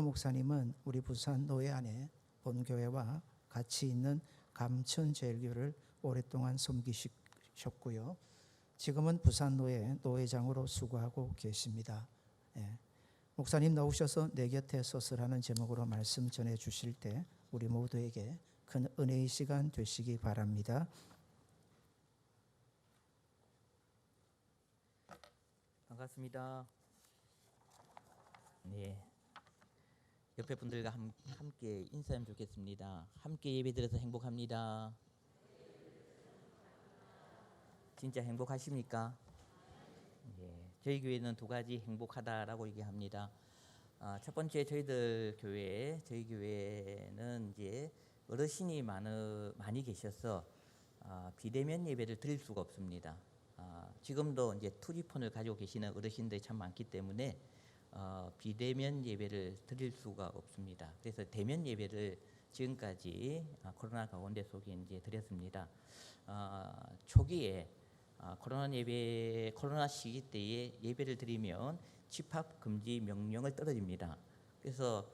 목사님은 우리 부산 노예 안에 본교회와 같이 있는 감천제일교를 오랫동안 섬기셨고요. 지금은 부산 노회장으로 수고하고 계십니다. 목사님 나오셔서 내 곁에 서서라는 제목으로 말씀 전해 주실 때 우리 모두에게 큰 은혜의 시간 되시기 바랍니다. 반갑습니다. 네, 옆에 분들과 함께 인사하면 좋겠습니다. 함께 예배드려서 행복합니다. 진짜 행복하십니까? 예, 저희 교회는 두 가지 행복하다라고 얘기합니다. 첫 번째, 저희 교회는 이제 어르신이 많이 계셔서 비대면 예배를 드릴 수가 없습니다. 지금도 이제 투지폰을 가지고 계시는 어르신들이 참 많기 때문에 비대면 예배를 드릴 수가 없습니다. 그래서 대면 예배를 지금까지 코로나 가운데 속에 이제 드렸습니다. 초기에 코로나 시기 때에 예배를 드리면 집합 금지 명령을 떨어집니다. 그래서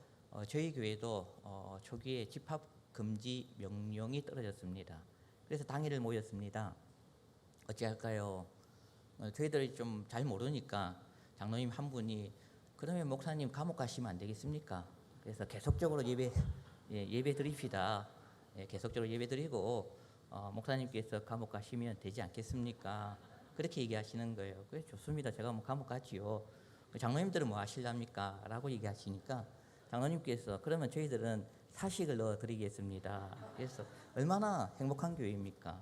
저희 교회도 초기에 집합 금지 명령이 떨어졌습니다. 그래서 당일을 모였습니다. 어찌할까요? 저희들이 좀 잘 모르니까 장로님 한 분이 그러면 목사님 감옥 가시면 안 되겠습니까? 그래서 계속적으로 예배 드립시다. 계속적으로 예배 드리고 목사님께서 감옥 가시면 되지 않겠습니까? 그렇게 얘기하시는 거예요. 그래 좋습니다. 제가 뭐 감옥 가지요. 장로님들은 뭐 하실랍니까? 라고 얘기하시니까 장로님께서 그러면 저희들은 사식을 넣어 드리겠습니다. 그래서 얼마나 행복한 교회입니까?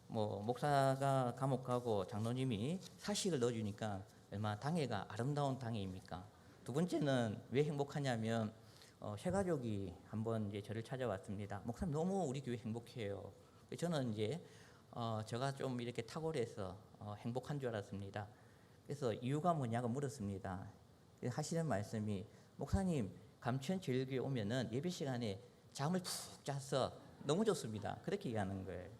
뭐 목사가 감옥 가고 장로님이 사식을 넣어주니까 얼마나 당회가 아름다운 당회입니까? 두 번째는 왜 행복하냐면 새가족이 한번 이제 저를 찾아왔습니다. 목사님 너무 우리 교회 행복해요. 저는 이제 제가 좀 이렇게 탁월해서 행복한 줄 알았습니다. 그래서 이유가 뭐냐고 물었습니다. 하시는 말씀이 목사님 감천제일교회 오면은 예배 시간에 잠을 푹 자서 너무 좋습니다. 그렇게 얘기하는 거예요.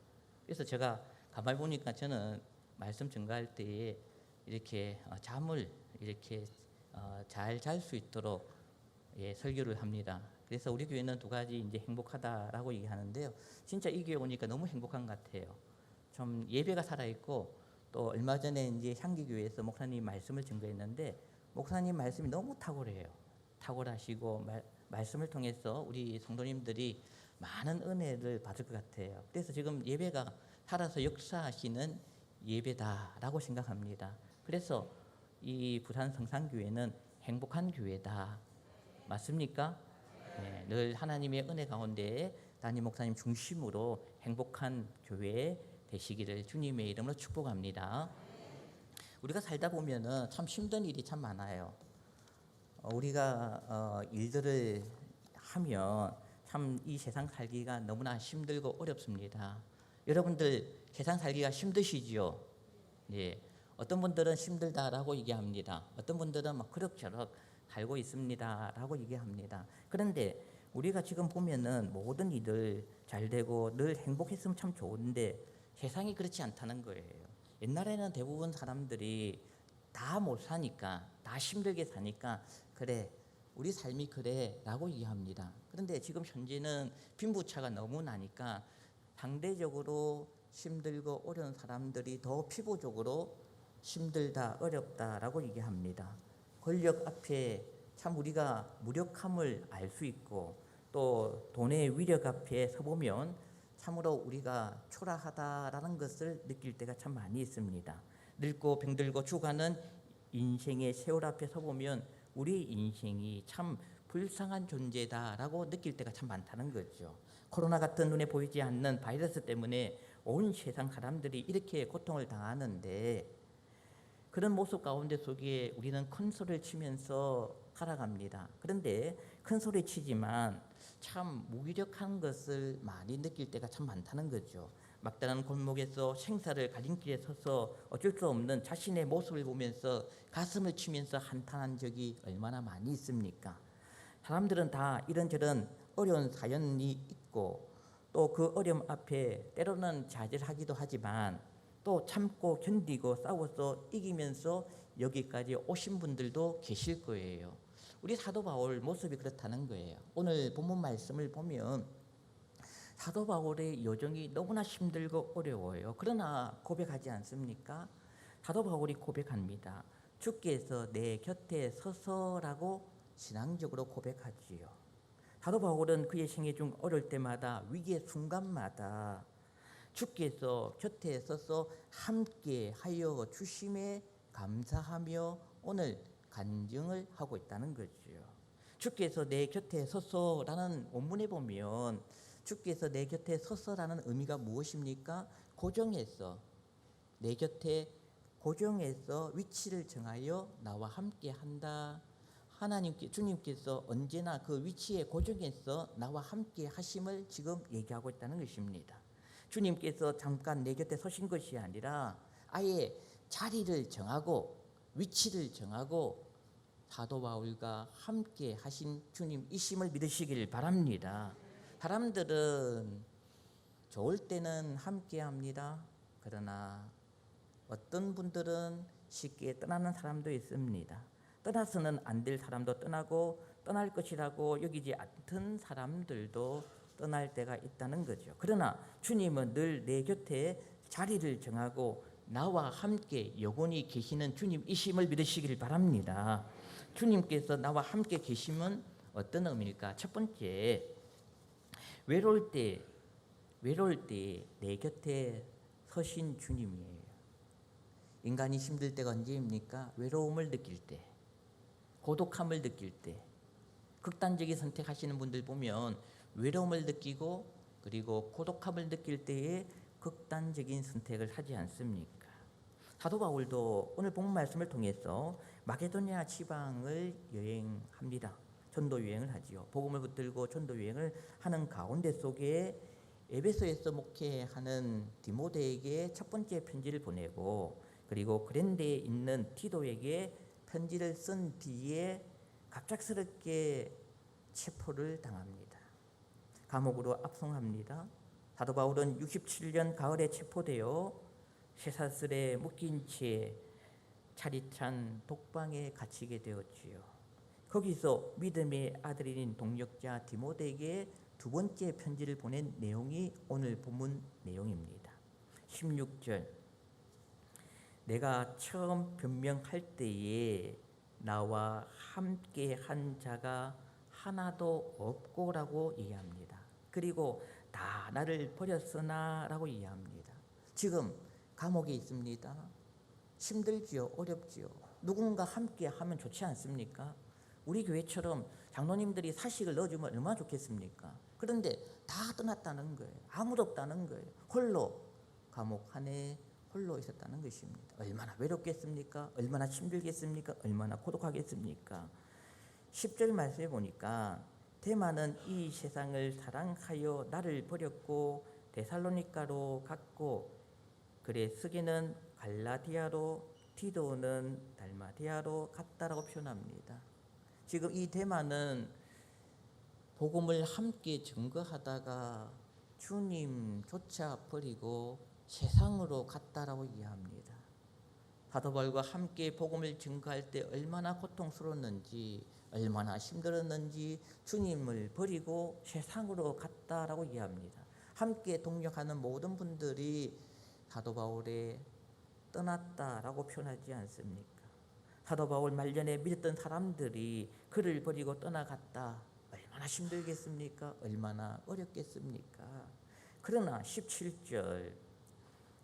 그래서 제가 가만히 보니까 저는 말씀 전가할 때에 이렇게 잠을 이렇게 잘 잘 수 있도록 설교를 합니다. 그래서 우리 교회는 두 가지 이제 행복하다라고 얘기하는데요. 진짜 이 교회 오니까 너무 행복한 것 같아요. 좀 예배가 살아있고 또 얼마 전에 이제 향기교회에서 목사님 말씀을 증거했는데 목사님 말씀이 너무 탁월해요. 탁월하시고 말씀을 통해서 우리 성도님들이 많은 은혜를 받을 것 같아요. 그래서 지금 예배가 살아서 역사하시는 예배다라고 생각합니다. 그래서 이 부산 성산교회는 행복한 교회다. 맞습니까? 네, 늘 하나님의 은혜 가운데 담임 목사님 중심으로 행복한 교회 되시기를 주님의 이름으로 축복합니다. 우리가 살다 보면은 참 힘든 일이 참 많아요. 우리가 일들을 하면 참 이 세상 살기가 너무나 힘들고 어렵습니다. 여러분들 세상 살기가 힘드시지요? 예. 어떤 분들은 힘들다라고 얘기합니다. 어떤 분들은 막 그럭저럭 살고 있습니다라고 얘기합니다. 그런데 우리가 지금 보면은 모든 일들 잘 되고 늘 행복했으면 참 좋은데 세상이 그렇지 않다는 거예요. 옛날에는 대부분 사람들이 다 못 사니까 다 힘들게 사니까 그래 우리 삶이 그래 라고 얘기합니다. 그런데 지금 현재는 빈부차가 너무 나니까 상대적으로 힘들고 어려운 사람들이 더 피부적으로 힘들다 어렵다라고 얘기합니다. 권력 앞에 참 우리가 무력함을 알 수 있고 또 돈의 위력 앞에 서보면 참으로 우리가 초라하다라는 것을 느낄 때가 참 많이 있습니다. 늙고 병들고 죽어가는 인생의 세월 앞에 서보면 우리 인생이 참 불쌍한 존재다라고 느낄 때가 참 많다는 거죠. 코로나 같은 눈에 보이지 않는 바이러스 때문에 온 세상 사람들이 이렇게 고통을 당하는데 그런 모습 가운데 속에 우리는 큰 소리를 치면서 살아갑니다. 그런데 큰 소리 치지만 참 무기력한 것을 많이 느낄 때가 참 많다는 거죠. 막다른 골목에서 생사를 갈림길에 서서 어쩔 수 없는 자신의 모습을 보면서 가슴을 치면서 한탄한 적이 얼마나 많이 있습니까? 사람들은 다 이런저런 어려운 사연이 있고 또 그 어려움 앞에 때로는 좌절하기도 하지만 또 참고 견디고 싸워서 이기면서 여기까지 오신 분들도 계실 거예요. 우리 사도 바울 모습이 그렇다는 거예요. 오늘 본문 말씀을 보면 사도 바울의 여정이 너무나 힘들고 어려워요. 그러나 고백하지 않습니까? 사도 바울이 고백합니다. 주께서 내 곁에 서서라고 신앙적으로 고백하지요. 사도 바울은 그의 생애 중 어려울 때마다 위기의 순간마다 주께서 곁에 서서 함께 하여 주심에 감사하며 오늘 간증을 하고 있다는 거지요. 주께서 내 곁에 서서라는 원문에 보면 주께서 내 곁에 서서라는 의미가 무엇입니까? 고정해서 내 곁에 고정해서 위치를 정하여 나와 함께 한다. 주님께서 언제나 그 위치에 고정해서 나와 함께 하심을 지금 얘기하고 있다는 것입니다. 주님께서 잠깐 내 곁에 서신 것이 아니라 아예 자리를 정하고 위치를 정하고 사도 바울과 함께 하신 주님이심을 믿으시길 바랍니다. 사람들은 좋을 때는 함께 합니다. 그러나 어떤 분들은 쉽게 떠나는 사람도 있습니다. 떠나서는 안 될 사람도 떠나고 떠날 것이라고 여기지 않던 사람들도 떠날 때가 있다는 거죠. 그러나 주님은 늘 내 곁에 자리를 정하고 나와 함께 영원히 계시는 주님이심을 믿으시길 바랍니다. 주님께서 나와 함께 계심은 어떤 의미일까? 첫 번째, 외로울 때 내 곁에 서신 주님이에요. 인간이 힘들 때가 언제입니까? 외로움을 느낄 때, 고독함을 느낄 때. 극단적인 선택하시는 분들 보면 외로움을 느끼고 그리고 고독함을 느낄 때에 극단적인 선택을 하지 않습니까? 사도 바울도 오늘 본문 말씀을 통해서 마게도니아 지방을 여행합니다. 전도 여행을 하지요. 복음을 붙들고 전도 여행을 하는 가운데 속에 에베소에서 목회하는 디모데에게 첫 번째 편지를 보내고 그리고 그랜드에 있는 티도에게 편지를 쓴 뒤에 갑작스럽게 체포를 당합니다. 감옥으로 압송합니다. 사도 바울은 67년 가을에 체포되어 쇠사슬에 묶인 채 차디찬 독방에 갇히게 되었지요. 거기서 믿음의 아들인 동역자 디모데에게 두 번째 편지를 보낸 내용이 오늘 본문 내용입니다. 16절, 내가 처음 변명할 때에 나와 함께 한 자가 하나도 없고라고 이해합니다. 그리고 다 나를 버렸으나 라고 이해합니다. 지금 감옥에 있습니다. 힘들지요. 어렵지요. 누군가 함께 하면 좋지 않습니까? 우리 교회처럼 장로님들이 사식을 넣어주면 얼마나 좋겠습니까? 그런데 다 떠났다는 거예요. 아무도 없다는 거예요. 홀로 감옥 안에 홀로 있었다는 것입니다. 얼마나 외롭겠습니까? 얼마나 힘들겠습니까? 얼마나 고독하겠습니까? 10절 말씀에 보니까 데마는 이 세상을 사랑하여 나를 버렸고 데살로니가로 갔고 그레스게는 갈라디아로 디도는 달마디아로 갔다라고 표현합니다. 지금 이 데마는 복음을 함께 증거하다가 주님조차 버리고 세상으로 갔다라고 이해합니다. 사도 바울과 함께 복음을 증거할 때 얼마나 고통스러웠는지 얼마나 힘들었는지 주님을 버리고 세상으로 갔다라고 이해합니다. 함께 동역하는 모든 분들이 사도 바울의 떠났다라고 표현하지 않습니까? 사도 바울 말년에 믿었던 사람들이 그를 버리고 떠나갔다. 얼마나 힘들겠습니까? 얼마나 어렵겠습니까? 그러나 17절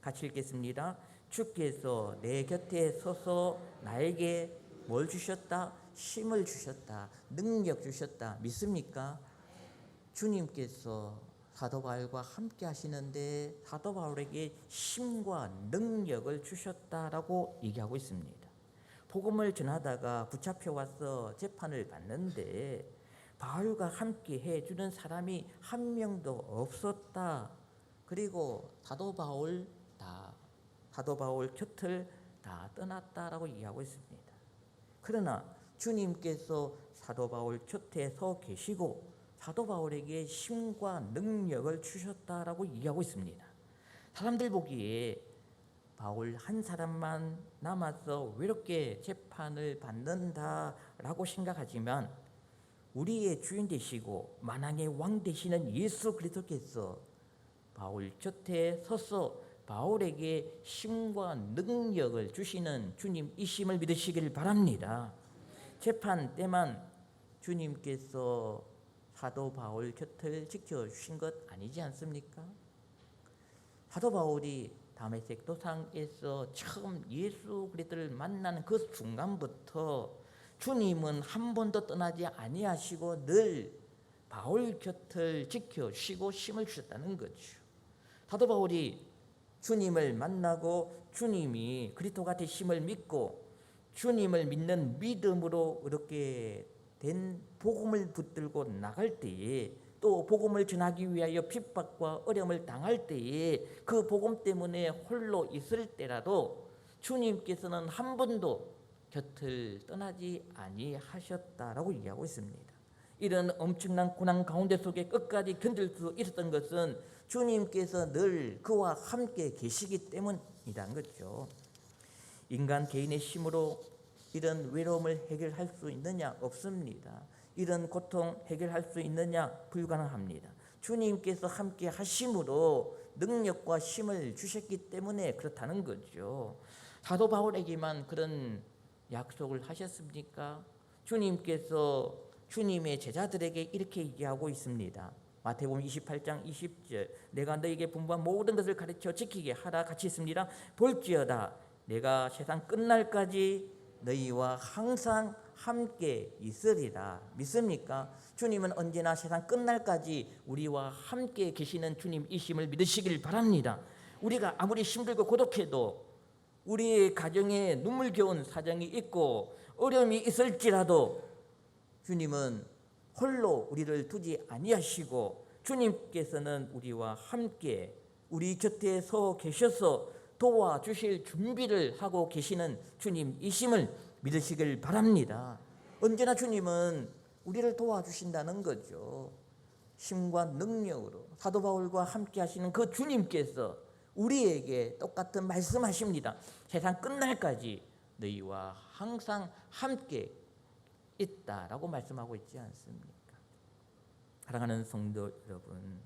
같이 읽겠습니다. 주께서 내 곁에 서서 나에게 뭘 주셨다? 힘을 주셨다. 능력 주셨다. 믿습니까? 주님께서 사도 바울과 함께 하시는데 사도 바울에게 힘과 능력을 주셨다라고 얘기하고 있습니다. 복음을 전하다가 붙잡혀 와서 재판을 받는데 바울과 함께 해주는 사람이 한 명도 없었다. 그리고 사도 바울 곁을 다 떠났다라고 이야기하고 있습니다. 그러나 주님께서 사도 바울 곁에 서 계시고 사도 바울에게 힘과 능력을 주셨다라고 이야기하고 있습니다. 사람들 보기에 바울 한 사람만 남아서 외롭게 재판을 받는다라고 생각하지만 우리의 주인 되시고 만왕의 왕 되시는 예수 그리스도께서 바울 곁에 서서 바울에게 힘과 능력을 주시는 주님이심을 믿으시길 바랍니다. 재판 때만 주님께서 사도 바울 곁을 지켜주신 것 아니지 않습니까? 사도 바울이 다메섹 도상에서 처음 예수 그리스도를 만나는 그 순간부터 주님은 한 번도 떠나지 아니하시고 늘 바울 곁을 지켜주시고 힘을 주셨다는 거죠. 사도 바울이 주님을 만나고 주님이 그리스도가 되심을 믿고 주님을 믿는 믿음으로 이렇게 된 복음을 붙들고 나갈 때에 또 복음을 전하기 위하여 핍박과 어려움을 당할 때에 그 복음 때문에 홀로 있을 때라도 주님께서는 한 번도 곁을 떠나지 아니하셨다라고 얘기하고 있습니다. 이런 엄청난 고난 가운데 속에 끝까지 견딜 수 있었던 것은 주님께서 늘 그와 함께 계시기 때문이라는 거죠. 인간 개인의 힘으로 이런 외로움을 해결할 수 있느냐? 없습니다. 이런 고통 해결할 수 있느냐? 불가능합니다. 주님께서 함께 하심으로 능력과 힘을 주셨기 때문에 그렇다는 거죠. 사도 바울에게만 그런 약속을 하셨습니까? 주님께서 주님의 제자들에게 이렇게 얘기하고 있습니다. 마태복음 28장 20절 내가 너에게 분부한 모든 것을 가르쳐 지키게 하라 같이 있습니다. 볼지어다 내가 세상 끝날까지 너희와 항상 함께 있으리라. 믿습니까? 주님은 언제나 세상 끝날까지 우리와 함께 계시는 주님이심을 믿으시길 바랍니다. 우리가 아무리 힘들고 고독해도 우리의 가정에 눈물겨운 사정이 있고 어려움이 있을지라도 주님은 홀로 우리를 두지 아니하시고 주님께서는 우리와 함께 우리 곁에 서 계셔서 도와주실 준비를 하고 계시는 주님이심을 믿으시길 바랍니다. 언제나 주님은 우리를 도와주신다는 거죠. 힘과 능력으로 사도 바울과 함께 하시는 그 주님께서 우리에게 똑같은 말씀하십니다. 세상 끝날까지 너희와 항상 함께 있다라고 말씀하고 있지 않습니까? 사랑하는 성도 여러분,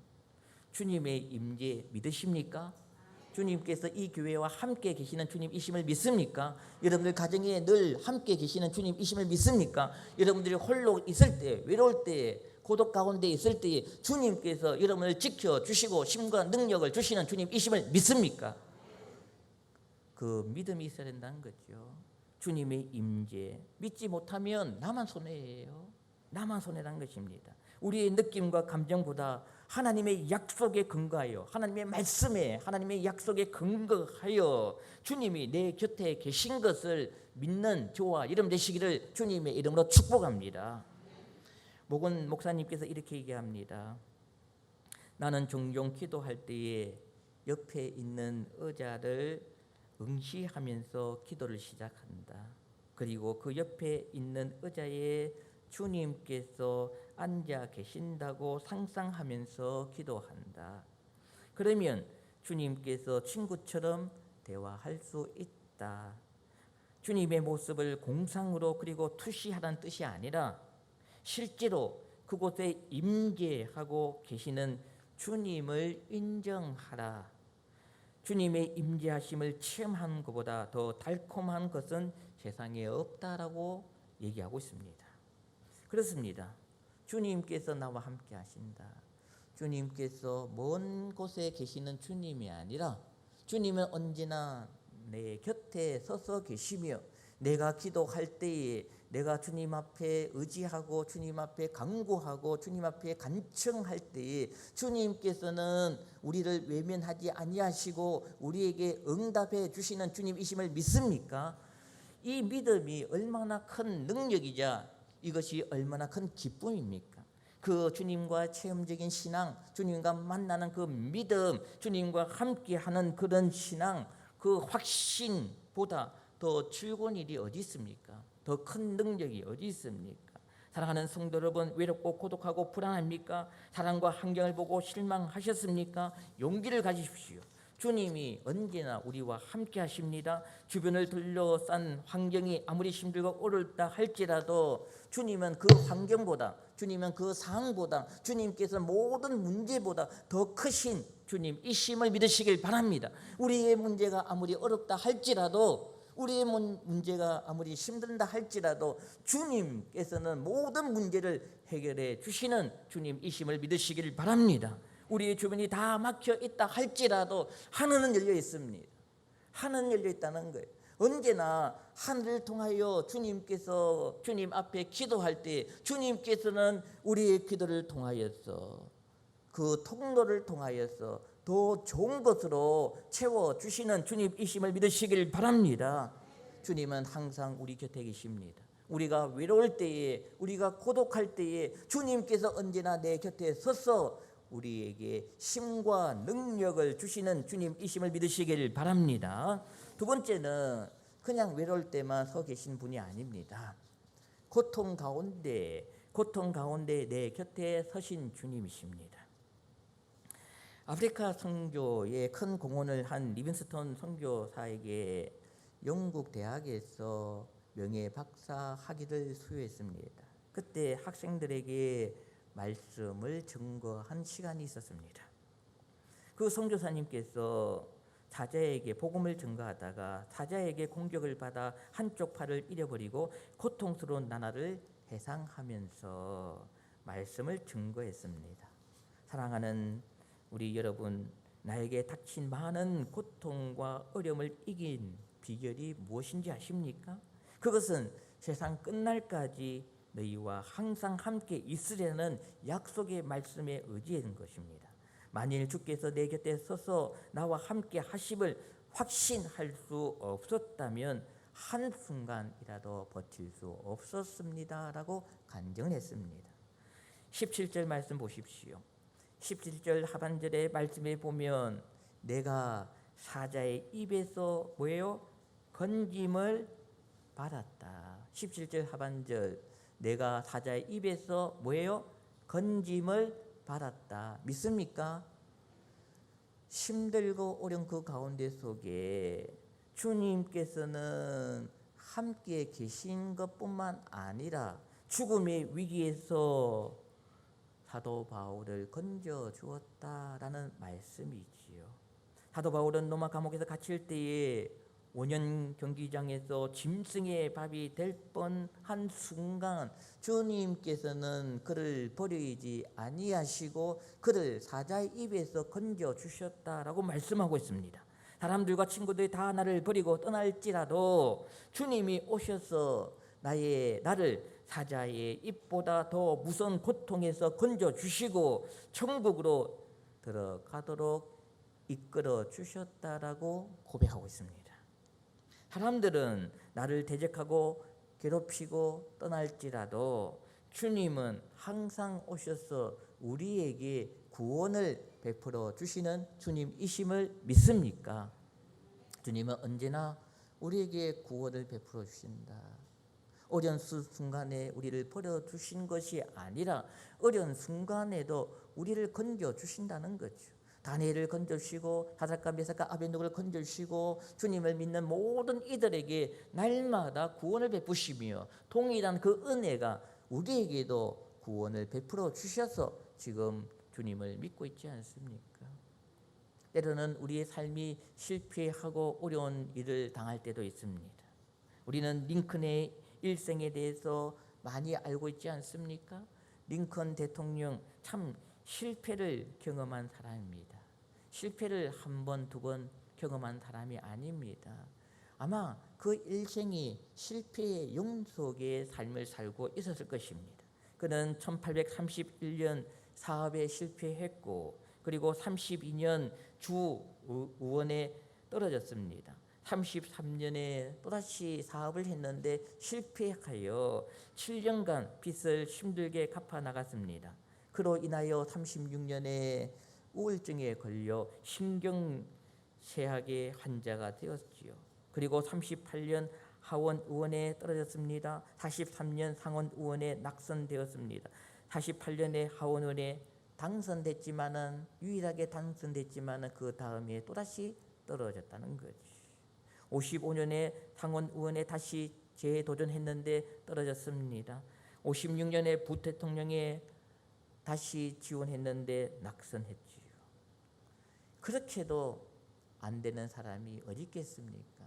주님의 임재 믿으십니까? 주님께서 이 교회와 함께 계시는 주님이심을 믿습니까? 여러분들 가정에 늘 함께 계시는 주님이심을 믿습니까? 여러분들이 홀로 있을 때, 외로울 때, 고독 가운데 있을 때 주님께서 여러분을 지켜주시고 힘과 능력을 주시는 주님이심을 믿습니까? 그 믿음이 있어야 된다는 거죠. 주님의 임재 믿지 못하면 나만 손해예요. 나만 손해라는 것입니다. 우리의 느낌과 감정보다 하나님의 약속에 근거하여 하나님의 말씀에 하나님의 약속에 근거하여 주님이 내 곁에 계신 것을 믿는 저와 여러분 되시기를 주님의 이름으로 축복합니다. 목은 목사님께서 이렇게 얘기합니다. 나는 종종 기도할 때에 옆에 있는 의자를 응시하면서 기도를 시작한다. 그리고 그 옆에 있는 의자에 주님께서 앉아 계신다고 상상하면서 기도한다. 그러면 주님께서 친구처럼 대화할 수 있다. 주님의 모습을 공상으로 그리고 투시하라는 뜻이 아니라 실제로 그곳에 임재하고 계시는 주님을 인정하라. 주님의 임재하심을 체험한 것보다 더 달콤한 것은 세상에 없다라고 얘기하고 있습니다. 그렇습니다. 주님께서 나와 함께 하신다. 주님께서 먼 곳에 계시는 주님이 아니라 주님은 언제나 내 곁에 서서 계시며 내가 기도할 때에 내가 주님 앞에 의지하고 주님 앞에 간구하고 주님 앞에 간청할 때에 주님께서는 우리를 외면하지 아니하시고 우리에게 응답해 주시는 주님이심을 믿습니까? 이 믿음이 얼마나 큰 능력이자 이것이 얼마나 큰 기쁨입니까? 그 주님과 체험적인 신앙, 주님과 만나는 그 믿음, 주님과 함께하는 그런 신앙, 그 확신보다 더 즐거운 일이 어디 있습니까? 더 큰 능력이 어디 있습니까? 사랑하는 성도 여러분, 외롭고 고독하고 불안합니까? 사랑과 환경을 보고 실망하셨습니까? 용기를 가지십시오. 주님이 언제나 우리와 함께 하십니다. 주변을 둘러싼 환경이 아무리 힘들고 어렵다 할지라도 주님은 그 환경보다, 주님은 그 상황보다, 주님께서 모든 문제보다 더 크신 주님이심을 믿으시길 바랍니다. 우리의 문제가 아무리 어렵다 할지라도, 우리의 문제가 아무리 힘들다 할지라도 주님께서는 모든 문제를 해결해 주시는 주님이심을 믿으시길 바랍니다. 우리의 주변이 다 막혀 있다 할지라도 하늘은 열려 있습니다. 하늘은 열려 있다는 거예요. 언제나 하늘을 통하여 주님께서 주님 앞에 기도할 때 주님께서는 우리의 기도를 통하여서 그 통로를 통하여서 더 좋은 것으로 채워주시는 주님이심을 믿으시길 바랍니다. 주님은 항상 우리 곁에 계십니다. 우리가 외로울 때에, 우리가 고독할 때에 주님께서 언제나 내 곁에 서서 우리에게 힘과 능력을 주시는 주님이심을 믿으시길 바랍니다. 두 번째는 그냥 외로울 때만 서 계신 분이 아닙니다. 고통 가운데 내 곁에 서신 주님이십니다. 아프리카 선교에 큰 공헌을 한 리빙스턴 선교사에게 영국 대학에서 명예 박사 학위를 수여했습니다. 그때 학생들에게 말씀을 증거한 시간이 있었습니다. 그 선교사님께서 사자에게 복음을 증거하다가 사자에게 공격을 받아 한쪽 팔을 잃어버리고 고통스러운 나날을 회상하면서 말씀을 증거했습니다. 사랑하는 우리 여러분, 나에게 닥친 많은 고통과 어려움을 이긴 비결이 무엇인지 아십니까? 그것은 세상 끝날까지 너희와 항상 함께 있으려는 약속의 말씀에 의지하는 것입니다. 만일 주께서 내 곁에 서서 나와 함께 하심을 확신할 수 없었다면 한순간이라도 버틸 수 없었습니다 라고 간증을 했습니다. 17절 말씀 보십시오. 17절 하반절의 말씀에 보면 내가 사자의 입에서 뭐예요? 건짐을 받았다. 17절 하반절 내가 사자의 입에서 뭐예요? 건짐을 받았다. 믿습니까? 힘들고 어려운 그 가운데 속에 주님께서는 함께 계신 것뿐만 아니라 죽음의 위기에서 사도 바울을 건져 주었다라는 말씀이지요. 사도 바울은 로마 감옥에서 갇힐 때에 원년 경기장에서 짐승의 밥이 될 뻔한 순간 주님께서는 그를 버리지 아니하시고 그를 사자의 입에서 건져 주셨다라고 말씀하고 있습니다. 사람들과 친구들이 다 나를 버리고 떠날지라도 주님이 오셔서 나를 사자의 입보다 더 무서운 고통에서 건져 주시고 천국으로 들어가도록 이끌어 주셨다라고 고백하고 있습니다. 사람들은 나를 대적하고 괴롭히고 떠날지라도 주님은 항상 오셔서 우리에게 구원을 베풀어 주시는 주님이심을 믿습니까? 주님은 언제나 우리에게 구원을 베풀어 주신다. 어려운 순간에 우리를 버려주신 것이 아니라 어려운 순간에도 우리를 건져주신다는 거죠. 다니엘을 건져주시고 사드락과 메삭과 아벤노고를 건져주시고 주님을 믿는 모든 이들에게 날마다 구원을 베푸시며 동일한 그 은혜가 우리에게도 구원을 베풀어 주셔서 지금 주님을 믿고 있지 않습니까? 때로는 우리의 삶이 실패하고 어려운 일을 당할 때도 있습니다. 우리는 링컨의 일생에 대해서 많이 알고 있지 않습니까? 링컨 대통령 참 실패를 경험한 사람입니다. 실패를 한 번, 두 번 경험한 사람이 아닙니다. 아마 그 일생이 실패의 영속의 삶을 살고 있었을 것입니다. 그는 1831년 사업에 실패했고 그리고 32년 주 의원에 떨어졌습니다. 33년에 또다시 사업을 했는데 실패하여 7년간 빚을 힘들게 갚아 나갔습니다. 그로 인하여 36년에 우울증에 걸려 신경쇠약의 환자가 되었지요. 그리고 38년 하원 의원에 떨어졌습니다. 43년 상원 의원에 낙선되었습니다. 48년에 하원 의원에 당선됐지만은 유일하게 당선됐지만은 그 다음에 또 다시 떨어졌다는 거지. 55년에 상원 의원에 다시 재도전했는데 떨어졌습니다. 56년에 부대통령에 다시 지원했는데 낙선했지요. 그렇게도 안 되는 사람이 어디 있겠습니까?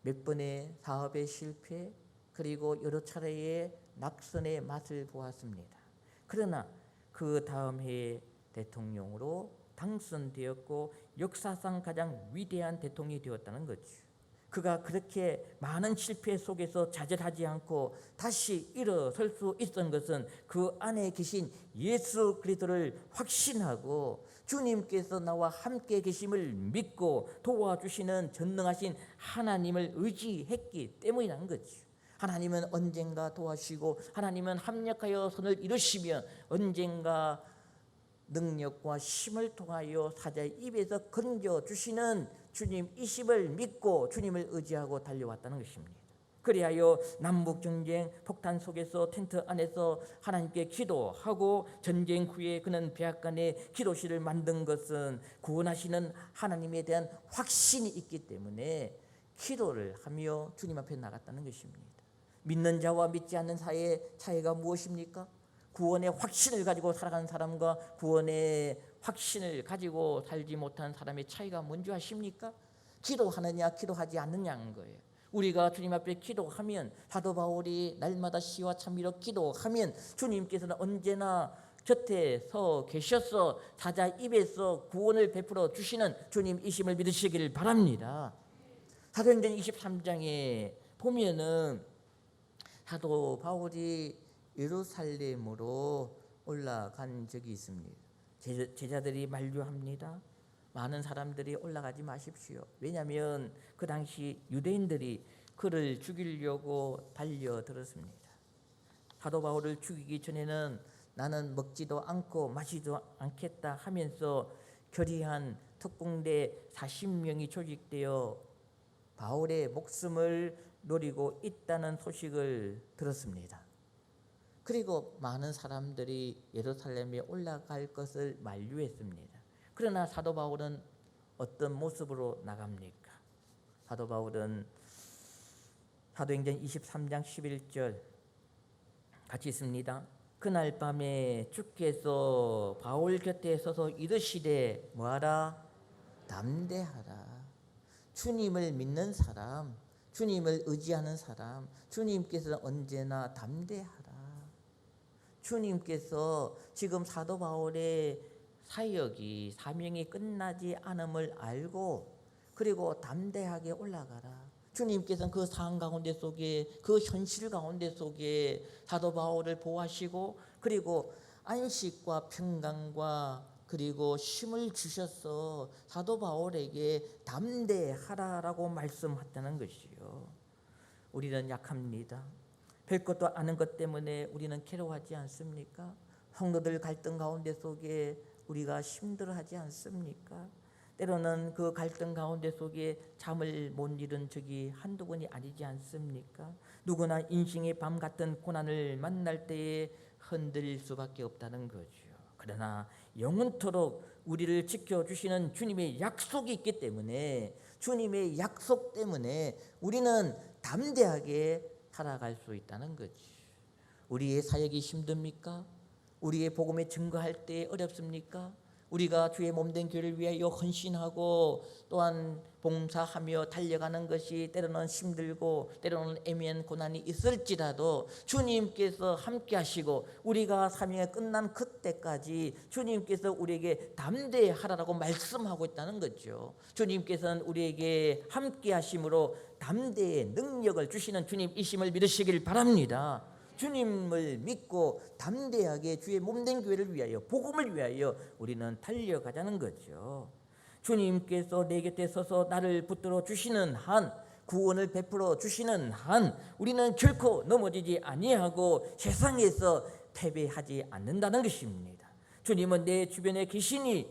몇 번의 사업의 실패, 그리고 여러 차례의 낙선의 맛을 보았습니다. 그러나 그 다음 해에 대통령으로 당선되었고 역사상 가장 위대한 대통령이 되었다는 거죠. 그가 그렇게 많은 실패 속에서 좌절하지 않고 다시 일어설 수 있었던 것은 그 안에 계신 예수 그리스도를 확신하고 주님께서 나와 함께 계심을 믿고 도와주시는 전능하신 하나님을 의지했기 때문이라는 거죠. 하나님은 언젠가 도와주시고 하나님은 합력하여 선을 이루시며 언젠가 능력과 힘을 통하여 사자의 입에서 건져주시는 주님이심을 믿고 주님을 의지하고 달려왔다는 것입니다. 그리하여 남북전쟁 폭탄 속에서 텐트 안에서 하나님께 기도하고 전쟁 후에 그는 백악관에 기도실을 만든 것은 구원하시는 하나님에 대한 확신이 있기 때문에 기도를 하며 주님 앞에 나갔다는 것입니다. 믿는 자와 믿지 않는 자의 차이가 무엇입니까? 구원의 확신을 가지고 살아가는 사람과 구원의 확신을 가지고 살지 못한 사람의 차이가 뭔지 아십니까? 기도하느냐 기도하지 않느냐는 거예요. 우리가 주님 앞에 기도하면 사도 바울이 날마다 시와 찬미로 기도하면 주님께서는 언제나 곁에 서 계셔서 사자 입에서 구원을 베풀어 주시는 주님이심을 믿으시기를 바랍니다. 사도행전 23장에 보면은 사도 바울이 예루살렘으로 올라간 적이 있습니다. 제자들이 만류합니다. 많은 사람들이 올라가지 마십시오. 왜냐하면 그 당시 유대인들이 그를 죽이려고 달려들었습니다. 사도 바울을 죽이기 전에는 나는 먹지도 않고 마시지도 않겠다 하면서 결의한 특공대 40명이 조직되어 바울의 목숨을 노리고 있다는 소식을 들었습니다. 그리고 많은 사람들이 예루살렘에 올라갈 것을 만류했습니다. 그러나 사도 바울은 어떤 모습으로 나갑니까? 사도 바울은 사도행전 23장 11절 같이 있습니다. 그날 밤에 주께서 바울 곁에 서서 이르시되 뭐하라? 담대하라. 주님을 믿는 사람, 주님을 의지하는 사람, 주님께서는 언제나 담대하라. 주님께서 지금 사도 바울의 사역이 사명이 끝나지 않음을 알고 그리고 담대하게 올라가라. 주님께서는 그 상황 가운데 속에 그 현실 가운데 속에 사도 바울을 보호하시고 그리고 안식과 평강과 그리고 힘을 주셔서 사도 바울에게 담대하라라고 말씀하셨다는 것이요. 우리는 약합니다. 별것도 아는 것 때문에 우리는 괴로워하지 않습니까? 성도들 갈등 가운데 속에 우리가 힘들어하지 않습니까? 때로는 그 갈등 가운데 속에 잠을 못 이룬 적이 한두 번이 아니지 않습니까? 누구나 인생의 밤 같은 고난을 만날 때에 흔들릴 수밖에 없다는 거죠. 그러나 영원토록 우리를 지켜주시는 주님의 약속이 있기 때문에 주님의 약속 때문에 우리는 담대하게 살아갈 수 있다는 거지. 우리의 사역이 힘듭니까? 우리의 복음에 증거할 때 어렵습니까? 우리가 주의 몸된 교회를 위하여 헌신하고 또한 봉사하며 달려가는 것이 때로는 힘들고 때로는 애매한 고난이 있을지라도 주님께서 함께 하시고 우리가 사명이 끝난 그때까지 주님께서 우리에게 담대하라고 말씀하고 있다는 거죠. 주님께서는 우리에게 함께 하심으로 담대의 능력을 주시는 주님이심을 믿으시길 바랍니다. 주님을 믿고 담대하게 주의 몸된 교회를 위하여 복음을 위하여 우리는 달려가자는 거죠. 주님께서 내 곁에 서서 나를 붙들어 주시는 한, 구원을 베풀어 주시는 한 우리는 결코 넘어지지 아니하고 세상에서 패배하지 않는다는 것입니다. 주님은 내 주변에 계시니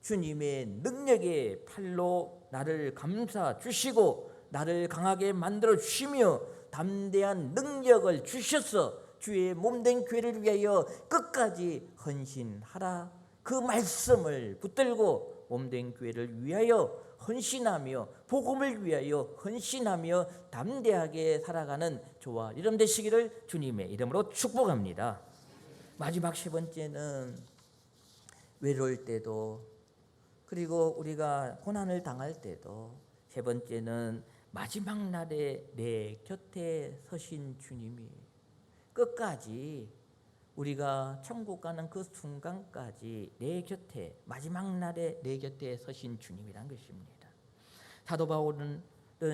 주님의 능력의 팔로 나를 감싸 주시고 나를 강하게 만들어 주시며 담대한 능력을 주셔서 주의 몸된 교회를 위하여 끝까지 헌신하라. 그 말씀을 붙들고 몸된 교회를 위하여 헌신하며 복음을 위하여 헌신하며 담대하게 살아가는 저와 여러분 되시기를 주님의 이름으로 축복합니다. 마지막 세 번째는 외로울 때도, 그리고 우리가 고난을 당할 때도, 세 번째는 마지막 날에 내 곁에 서신 주님이 끝까지 우리가 천국 가는 그 순간까지 내 곁에, 마지막 날에 내 곁에 서신 주님이란 것입니다. 사도 바울은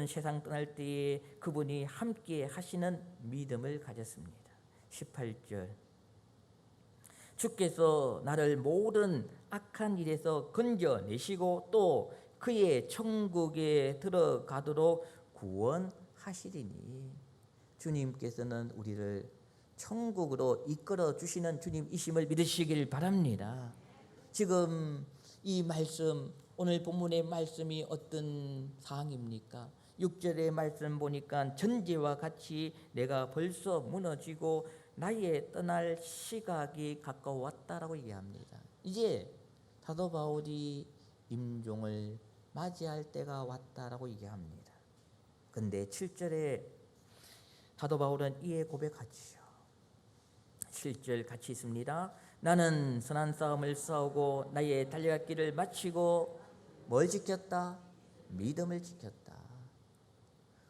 세상 떠날 때에 그분이 함께 하시는 믿음을 가졌습니다. 18절, 주께서 나를 모든 악한 일에서 건져내시고 또 그의 천국에 들어가도록 구원하시리니. 주님께서는 우리를 천국으로 이끌어 주시는 주님이심을 믿으시길 바랍니다. 지금 이 말씀, 오늘 본문의 말씀이 어떤 사항입니까? 6절의 말씀 보니까 전제와 같이 내가 벌써 무너지고 나의 떠날 시각이 가까웠다라고 얘기합니다. 이제 사도 바울이 임종을 맞이할 때가 왔다라고 얘기합니다. 근데 7절에 사도 바울은 이에 고백하지요. 7절 같이 있습니다. 나는 선한 싸움을 싸우고 나의 달려갈 길을 마치고 뭘 지켰다? 믿음을 지켰다.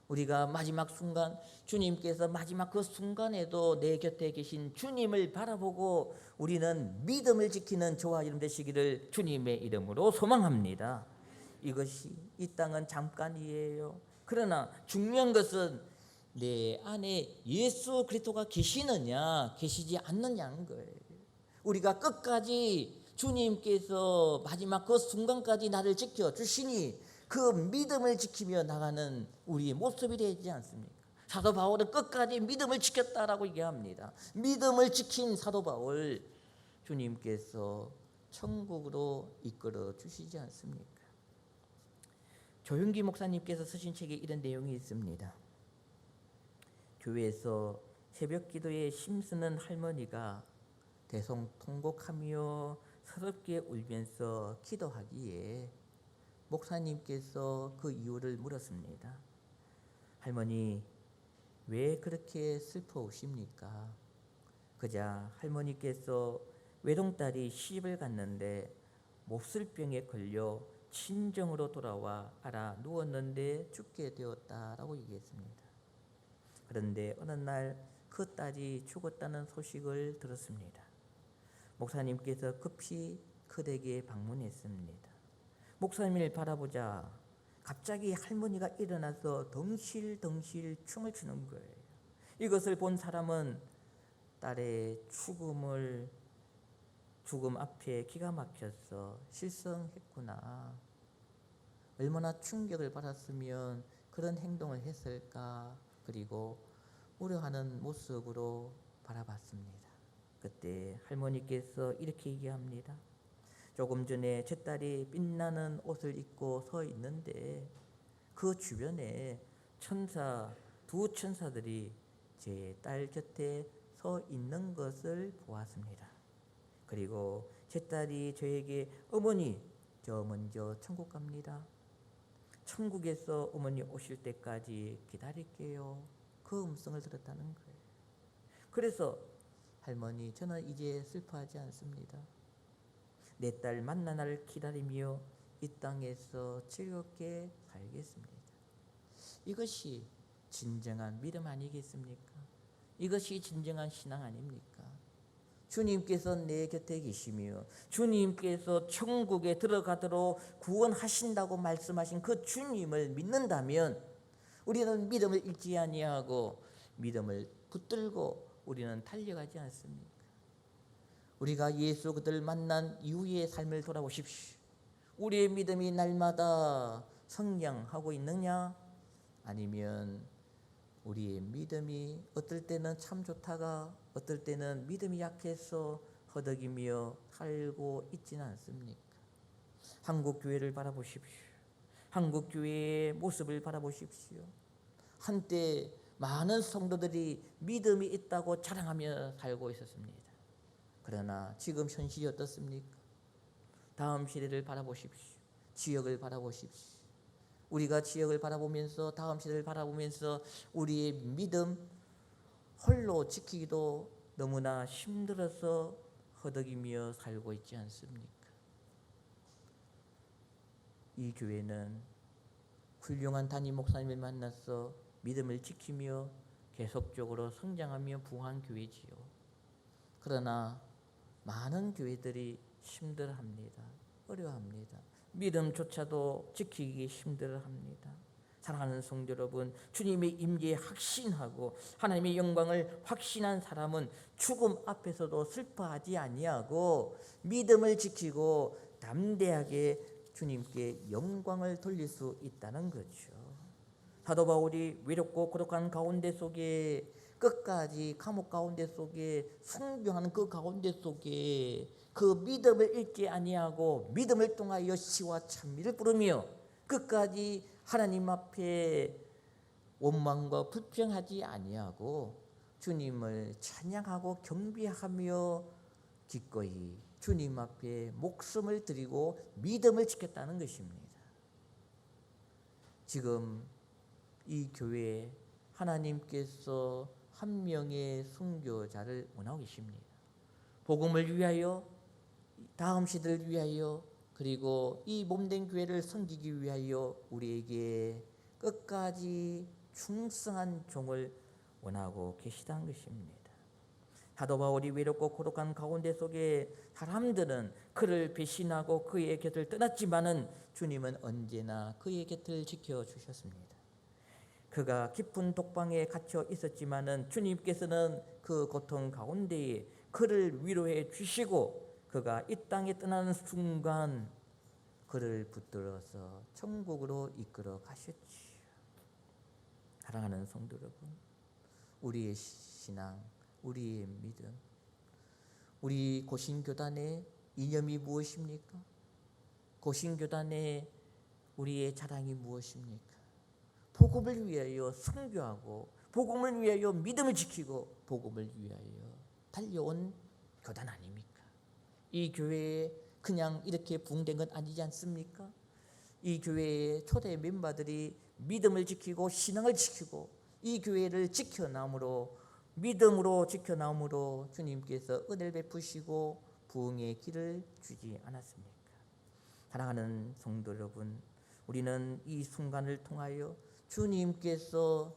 우리가 마지막 순간, 주님께서 마지막 그 순간에도 내 곁에 계신 주님을 바라보고 우리는 믿음을 지키는 저와 여러분 되시기를 주님의 이름으로 소망합니다. 이것이, 이 땅은 잠깐이에요. 그러나 중요한 것은 내 안에 예수 그리스도가 계시느냐 계시지 않느냐는 거예요. 우리가 끝까지 주님께서 마지막 그 순간까지 나를 지켜주시니 그 믿음을 지키며 나가는 우리의 모습이 되지 않습니까? 사도 바울은 끝까지 믿음을 지켰다라고 얘기합니다. 믿음을 지킨 사도 바울, 주님께서 천국으로 이끌어 주시지 않습니까? 조윤기 목사님께서 쓰신 책에 이런 내용이 있습니다. 교회에서 새벽 기도에 힘쓰는 할머니가 대성통곡하며 서럽게 울면서 기도하기에 목사님께서 그 이유를 물었습니다. 할머니, 왜 그렇게 슬퍼우십니까? 그자 할머니께서 외동딸이 시집을 갔는데 몹쓸병에 걸려 친정으로 돌아와 알아 누웠는데 죽게 되었다라고 얘기했습니다. 그런데 어느 날 그 딸이 죽었다는 소식을 들었습니다. 목사님께서 급히 그댁에 방문했습니다. 목사님을 바라보자 갑자기 할머니가 일어나서 덩실덩실 춤을 추는 거예요. 이것을 본 사람은 딸의 죽음 앞에 기가 막혀서 실성했구나. 얼마나 충격을 받았으면 그런 행동을 했을까. 그리고 우려하는 모습으로 바라봤습니다. 그때 할머니께서 이렇게 얘기합니다. 조금 전에 제 딸이 빛나는 옷을 입고 서 있는데 그 주변에 두 천사들이 제 딸 곁에 서 있는 것을 보았습니다. 그리고 제 딸이 저에게 어머니, 저 먼저 천국 갑니다. 천국에서 어머니 오실 때까지 기다릴게요. 그 음성을 들었다는 거예요. 그래서 할머니, 저는 이제 슬퍼하지 않습니다. 내 딸 만난 날을 기다리며 이 땅에서 즐겁게 살겠습니다. 이것이 진정한 믿음 아니겠습니까? 이것이 진정한 신앙 아닙니까? 주님께서 내 곁에 계시며 주님께서 천국에 들어가도록 구원하신다고 말씀하신 그 주님을 믿는다면 우리는 믿음을 잃지 아니하고 믿음을 붙들고 우리는 달려가지 않습니까? 우리가 예수 그들을 만난 이후의 삶을 돌아보십시오. 우리의 믿음이 날마다 성장하고 있느냐? 아니면 우리의 믿음이 어떨 때는 참 좋다가 어떨 때는 믿음이 약해서 허덕이며 살고 있지는 않습니까? 한국 교회를 바라보십시오. 한국 교회의 모습을 바라보십시오. 한때 많은 성도들이 믿음이 있다고 자랑하며 살고 있었습니다. 그러나 지금 현실이 어떻습니까? 다음 시대를 바라보십시오. 지역을 바라보십시오. 우리가 지역을 바라보면서 다음 시대를 바라보면서 우리의 믿음 홀로 지키기도 너무나 힘들어서 허덕이며 살고 있지 않습니까? 이 교회는 훌륭한 담임 목사님을 만나서 믿음을 지키며 계속적으로 성장하며 부흥한 교회지요. 그러나 많은 교회들이 힘들어합니다. 어려워합니다. 믿음조차도 지키기 힘들어합니다. 사랑하는 성도 여러분, 주님의 임재에 확신하고 하나님의 영광을 확신한 사람은 죽음 앞에서도 슬퍼하지 아니하고 믿음을 지키고 담대하게 주님께 영광을 돌릴 수 있다는 거죠. 사도 바울이 외롭고 고독한 가운데 속에 끝까지 감옥 가운데 속에 순교하는 그 가운데 속에 그 믿음을 잃지 아니하고 믿음을 통하여 시와 찬미를 부르며 끝까지 하나님 앞에 원망과 불평하지 아니하고 주님을 찬양하고 경배하며 기꺼이 주님 앞에 목숨을 드리고 믿음을 지켰다는 것입니다. 지금 이 교회에 하나님께서 한 명의 순교자를 원하고 계십니다. 복음을 위하여, 다음 시대를 위하여, 그리고 이 몸된 교회를 섬기기 위하여 우리에게 끝까지 충성한 종을 원하고 계시다는 것입니다. 사도 바울이 외롭고 고독한 가운데 속에 사람들은 그를 배신하고 그의 곁을 떠났지만은 주님은 언제나 그의 곁을 지켜주셨습니다. 그가 깊은 독방에 갇혀 있었지만은 주님께서는 그 고통 가운데에 그를 위로해 주시고 그가 이 땅에 떠나는 순간 그를 붙들어서 천국으로 이끌어 가셨지요. 사랑하는 성도 여러분, 우리의 신앙, 우리의 믿음, 우리 고신교단의 이념이 무엇입니까? 고신교단의 우리의 자랑이 무엇입니까? 복음을 위하여 순교하고 복음을 위하여 믿음을 지키고 복음을 위하여 달려온 교단 아닙니까? 이 교회에 그냥 이렇게 부흥된 건 아니지 않습니까? 이 교회의 초대 멤버들이 믿음을 지키고 신앙을 지키고 이 교회를 지켜남으로 믿음으로 지켜남으로 주님께서 은혜를 베푸시고 부흥의 길을 주지 않았습니까? 사랑하는 성도 여러분, 우리는 이 순간을 통하여 주님께서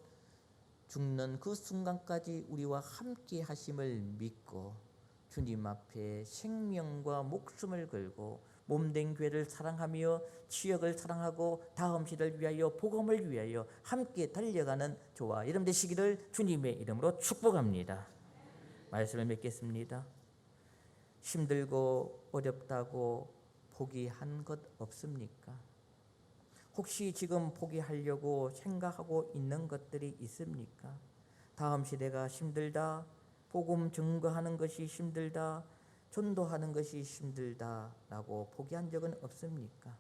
죽는 그 순간까지 우리와 함께 하심을 믿고 주님 앞에 생명과 목숨을 걸고 몸된 교회를 사랑하며 지역을 사랑하고 다음 시대를 위하여 복음을 위하여 함께 달려가는 저와 여러분 되시기를 주님의 이름으로 축복합니다. 말씀을 맺겠습니다. 힘들고 어렵다고 포기한 것 없습니까? 혹시 지금 포기하려고 생각하고 있는 것들이 있습니까? 다음 시대가 힘들다, 복음 증거하는 것이 힘들다, 전도하는 것이 힘들다라고 포기한 적은 없습니까?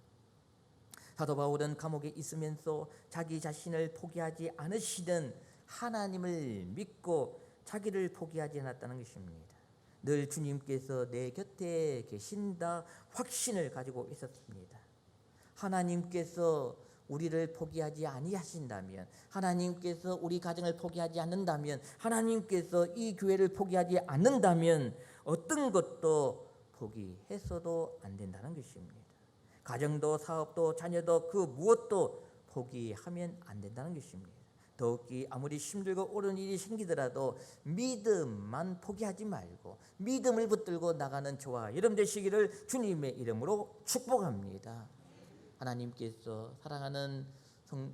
사도 바울은 감옥에 있으면서 자기 자신을 포기하지 않으시던 하나님을 믿고 자기를 포기하지 않았다는 것입니다. 늘 주님께서 내 곁에 계신다 확신을 가지고 있었습니다. 하나님께서 우리를 포기하지 아니하신다면, 하나님께서 우리 가정을 포기하지 않는다면, 하나님께서 이 교회를 포기하지 않는다면 어떤 것도 포기해서도 안 된다는 것입니다. 가정도 사업도 자녀도 그 무엇도 포기하면 안 된다는 것입니다. 더욱이 아무리 힘들고 옳은 일이 생기더라도 믿음만 포기하지 말고 믿음을 붙들고 나가는 저와 여러분 되시기를 주님의 이름으로 축복합니다. 하나님께서 사랑하는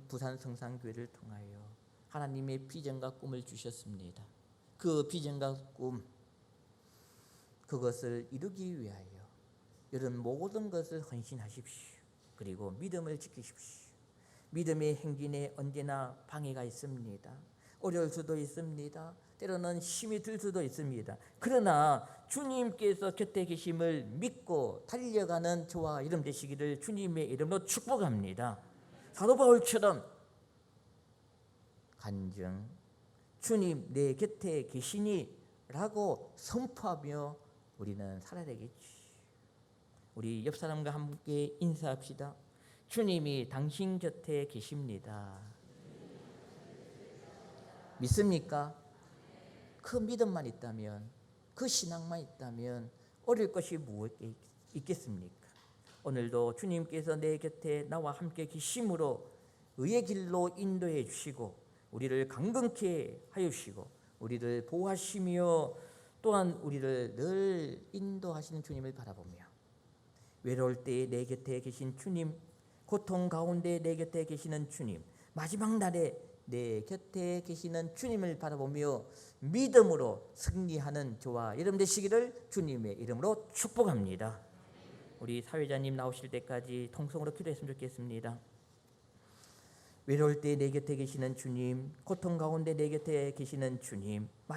부산 성산교회를 통하여 하나님의 비전과 꿈을 주셨습니다. 그 비전과 꿈, 그것을 이루기 위하여 여러분 모든 것을 헌신하십시오. 그리고 믿음을 지키십시오. 믿음의 행진에 언제나 방해가 있습니다. 어려울 수도 있습니다. 때로는 힘이 들 수도 있습니다. 그러나 주님께서 곁에 계심을 믿고 달려가는 저와 여러분 되시기를 주님의 이름으로 축복합니다. 사도 바울처럼 간증, 주님 내 곁에 계시니 라고 선포하며 우리는 살아야 되겠지. 우리 옆 사람과 함께 인사합시다. 주님이 당신 곁에 계십니다. 믿습니까? 그 믿음만 있다면, 그 신앙만 있다면 어려울 것이 무엇이 있겠습니까? 오늘도 주님께서 내 곁에 나와 함께 계심으로 의의 길로 인도해 주시고 우리를 강건케 하여 주시고 우리를 보호하시며 또한 우리를 늘 인도하시는 주님을 바라보며 외로울 때에 내 곁에 계신 주님, 고통 가운데 내 곁에 계시는 주님, 마지막 날에 내 곁에 계시는 주님을 바라보며 믿음으로 승리하는 저와 여러분 되시기를 주님의 이름으로 축복합니다. 우리 사회자님 나오실 때까지 통성으로 기도했으면 좋겠습니다. 외로울 때 내 곁에 계시는 주님, 고통 가운데 내 곁에 계시는 주님,